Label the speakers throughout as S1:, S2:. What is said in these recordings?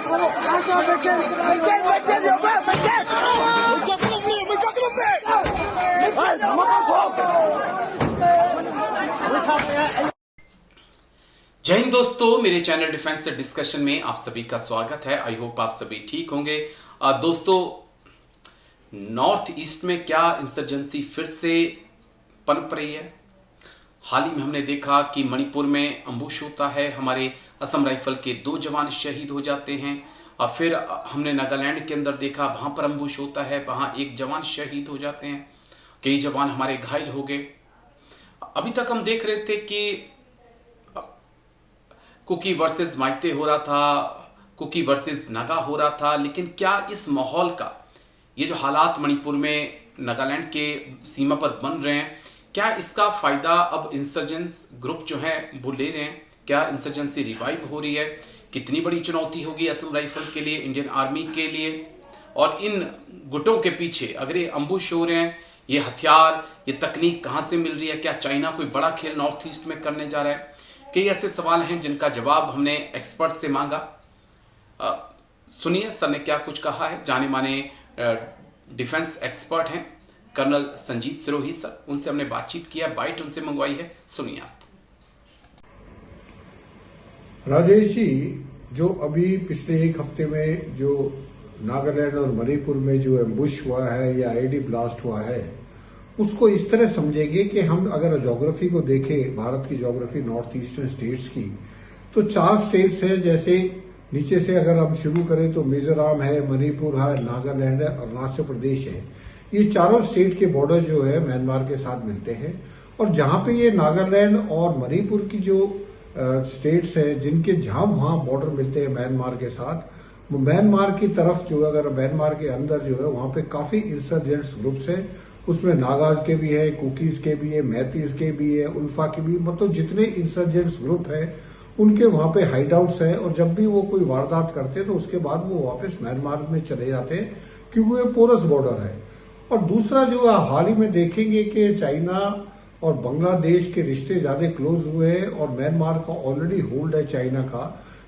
S1: जय हिंद दोस्तों, मेरे चैनल डिफेंस डिस्कशन में आप सभी का स्वागत है। आई होप आप सभी ठीक होंगे। दोस्तों, नॉर्थ ईस्ट में क्या इंसर्जेंसी फिर से पनप रही है। हाल ही में हमने देखा कि मणिपुर में अम्बुश होता है, हमारे असम राइफल के 2 जवान शहीद हो जाते हैं। और फिर हमने नागालैंड के अंदर देखा, वहां पर अम्बुश होता है, वहां 1 जवान शहीद हो जाते हैं, कई जवान हमारे घायल हो गए। अभी तक हम देख रहे थे कि कुकी वर्सेस माइते हो रहा था, कुकी वर्सेस नागा हो रहा था, लेकिन क्या इस माहौल का, ये जो हालात मणिपुर में नागालैंड के सीमा पर बन रहे हैं, क्या इसका फायदा अब इंसर्जेंस ग्रुप जो है वो ले रहे हैं? क्या इंसर्जेंसी रिवाइव हो रही है? कितनी बड़ी चुनौती होगी असम राइफल के लिए, इंडियन आर्मी के लिए? और इन गुटों के पीछे अगर ये अम्बुश हो रहे हैं, ये हथियार, ये तकनीक कहाँ से मिल रही है? क्या चाइना कोई बड़ा खेल नॉर्थ ईस्ट में करने जा रहा है? कई ऐसे सवाल हैं जिनका जवाब हमने एक्सपर्ट से मांगा। सुनिए सर ने क्या कुछ कहा है। जाने माने डिफेंस एक्सपर्ट हैं कर्नल संजीत सिरोही सर, उनसे हमने बातचीत किया, बाइट उनसे मंगवाई है, सुनिए आप।
S2: राजेश जी, जो अभी पिछले 1 हफ्ते में जो नागालैंड और मणिपुर में जो एम्बुश हुआ है या आईडी ब्लास्ट हुआ है, उसको इस तरह समझेंगे कि हम अगर ज्योग्राफी को देखें, भारत की ज्योग्राफी नॉर्थ ईस्टर्न स्टेट्स की, तो 4 स्टेट्स हैं। जैसे नीचे से अगर हम शुरू करें तो मिजोरम है, मणिपुर है, नागालैंड है, अरुणाचल प्रदेश है। ये चारों स्टेट के बॉर्डर जो है म्यांमार के साथ मिलते हैं। और जहां पे ये नागालैंड और मणिपुर की जो स्टेट्स है, जिनके जहां वहां बॉर्डर मिलते हैं म्यांमार के साथ, म्यांमार की तरफ जो है, अगर म्यांमार के अंदर जो है, वहां पे काफी इंसर्जेंट्स ग्रुप्स हैं। उसमें नागाज के भी है, कुकीज के भी है, मैतीज के भी है, उल्फा के भी, मतलब जितने इंसर्जेंट्स ग्रुप है उनके वहां पे हाइडआउट्स है। और जब भी वो कोई वारदात करते हैं तो उसके बाद वो वापस म्यांमार में चले जाते हैं, क्योंकि ये पोरस बॉर्डर है। और दूसरा जो हाल ही में देखेंगे कि चाइना और बांग्लादेश के रिश्ते ज्यादा क्लोज हुए हैं और म्यांमार का ऑलरेडी होल्ड है चाइना का।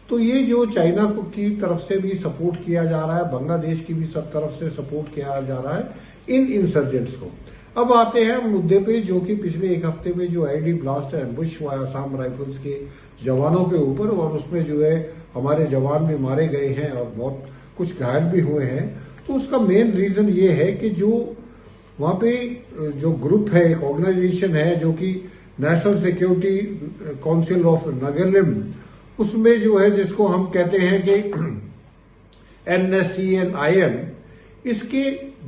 S2: तो ये जो चाइना की तरफ से भी सपोर्ट किया जा रहा है, बांग्लादेश की भी सब तरफ से सपोर्ट किया जा रहा है इन इंसर्जेंट्स को। अब आते हैं मुद्दे पे, जो कि पिछले 1 हफ्ते में जो आईडी ब्लास्ट एम्बुश हुआ है असम राइफल्स के जवानों के ऊपर, और उसमें जो है हमारे जवान भी मारे गए हैं और बहुत कुछ घायल भी हुए हैं। तो उसका मेन रीजन ये है कि जो वहां पे जो ग्रुप है, एक ऑर्गेनाइजेशन है जो कि national security council of Nagaland, उसमें जो है जिसको हम कहते हैं कि NSCN-IM, इसके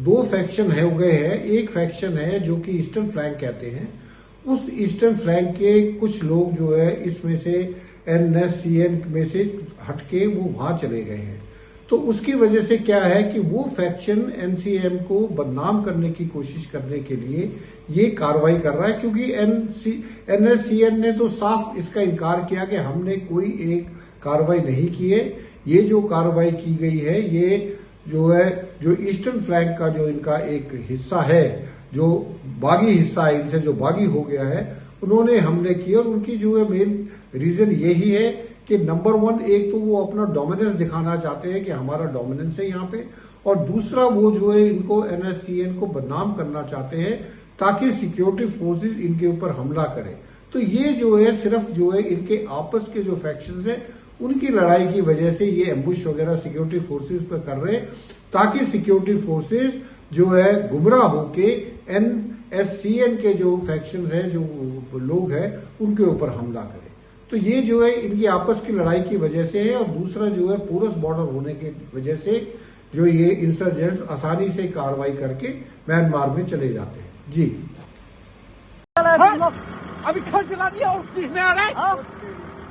S2: 2 फैक्शन हो गए हैं। एक फैक्शन है जो कि ईस्टर्न फ्लैंक कहते हैं। उस ईस्टर्न फ्लैंक के कुछ लोग जो है इसमें से NSCN में से हटके वो वहां चले गए हैं। तो उसकी वजह से क्या है कि वो फैक्शन NCM को बदनाम करने की कोशिश करने के लिए ये कार्रवाई कर रहा है, क्योंकि NSCN ने तो साफ इसका इनकार किया कि हमने कोई एक कार्रवाई नहीं की है। ये जो कार्रवाई की गई है, ये जो है जो ईस्टर्न फ्लैंक का जो इनका एक हिस्सा है, जो बागी हिस्सा है, इनसे जो बागी हो गया है, उन्होंने हमले किए। और उनकी जो है मेन रीजन यही है कि नंबर 1, एक तो वो अपना डोमिनेंस दिखाना चाहते हैं कि हमारा डोमिनेंस है यहाँ पे, और दूसरा वो जो है इनको NSCN को बदनाम करना चाहते हैं ताकि सिक्योरिटी फोर्सेस इनके ऊपर हमला करें। तो ये जो है सिर्फ जो है इनके आपस के जो फैक्शंस है उनकी लड़ाई की वजह से ये एम्बुश वगैरह सिक्योरिटी फोर्सेस पर कर रहे हैं, ताकि सिक्योरिटी फोर्सेस जो है गुमराह होके NSCN के जो फैक्शंस है, जो लोग हैं, उनके ऊपर हमला करें। तो ये जो है इनकी आपस की लड़ाई की वजह से है। और दूसरा जो है पोरस बॉर्डर होने की वजह से जो ये इंसर्जेंट्स आसानी से कार्रवाई करके म्यांमार में चले जाते हैं। जी
S3: अभी खर्च चला दिया और पुलिस में आ रहे हैं।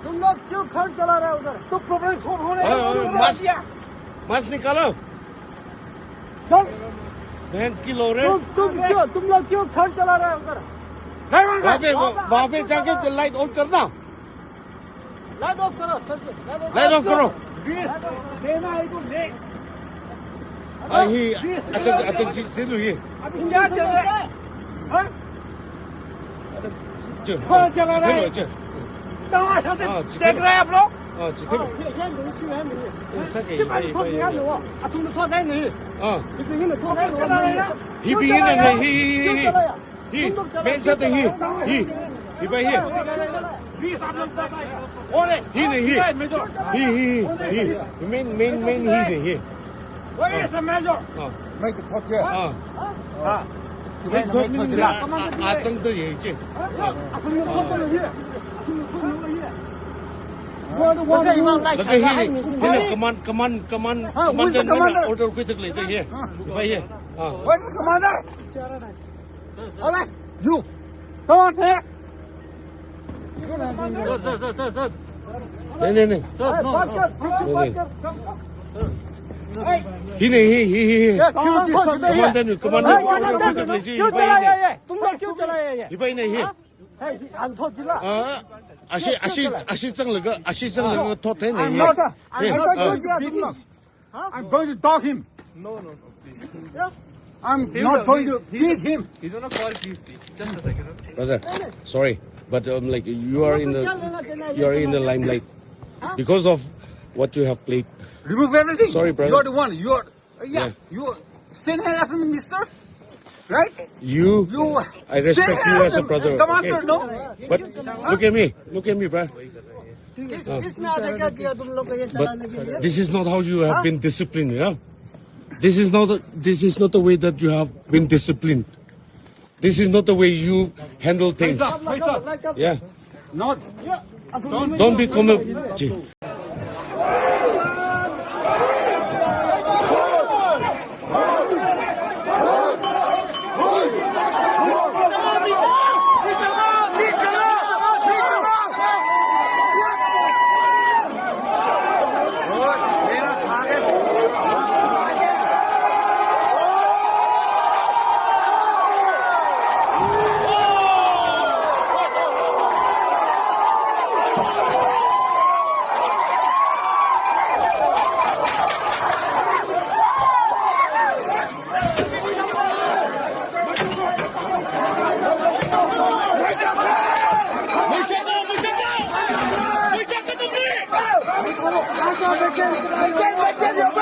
S3: तुम लोग क्यों खर्च चला रहे हो उधर? तुम प्रॉब्लम सोल्व हो रहे हैं।
S4: मास्क निकालो,
S3: चल
S4: बहन की लो रहे।
S3: तुम लोग क्यों खर्च चला रहे हो उधर?
S4: वहाँ पे जाके लाइट ऑन करना,
S3: लाइट ऑफ करो,
S4: लाइट ऑफ करो।
S3: देना है तो ले।
S4: अच्छा ये
S3: अभी क्या चल रहा है? चला रहे हैं, तमाशा देख रहे हैं आप लोग।
S4: 지금. He beginning he man said he by here. He main he.
S3: Where is the major?
S2: Make the talk here.
S4: 아정도 얘기지. Commander order quickly here. By here.
S3: Where's the commander? All right, you. Come on, here.
S4: 네네네. he. Commander order quickly.
S3: क्यों चला ये? तुम लोग क्यों चलाए ये?
S4: 이번에 he.
S3: 안토 질라.
S4: 아시장르가 토테네.
S3: I'm going to dog him. No, please. I'm not going to beat him.
S5: He's on a call, please. Just a second.
S4: Brother, sorry, but like you are in the limelight because of what you have played.
S3: Remove everything.
S4: Sorry, brother.
S3: You're the one. You're
S4: Yeah.
S3: You stand here as a minister, right?
S4: You, I respect
S3: stand
S4: you
S3: here
S4: as a brother.
S3: Commander,
S4: okay?
S3: no?
S4: But look at me, bro.
S3: किसने अधिकार दिया तुम लोग को ये चलाने के लिए?
S4: But this is not how you have been disciplined, yeah? This is not the way that you have been disciplined. This is not the way you handle things. Yeah.
S3: Not.
S4: Don't become a...
S3: Get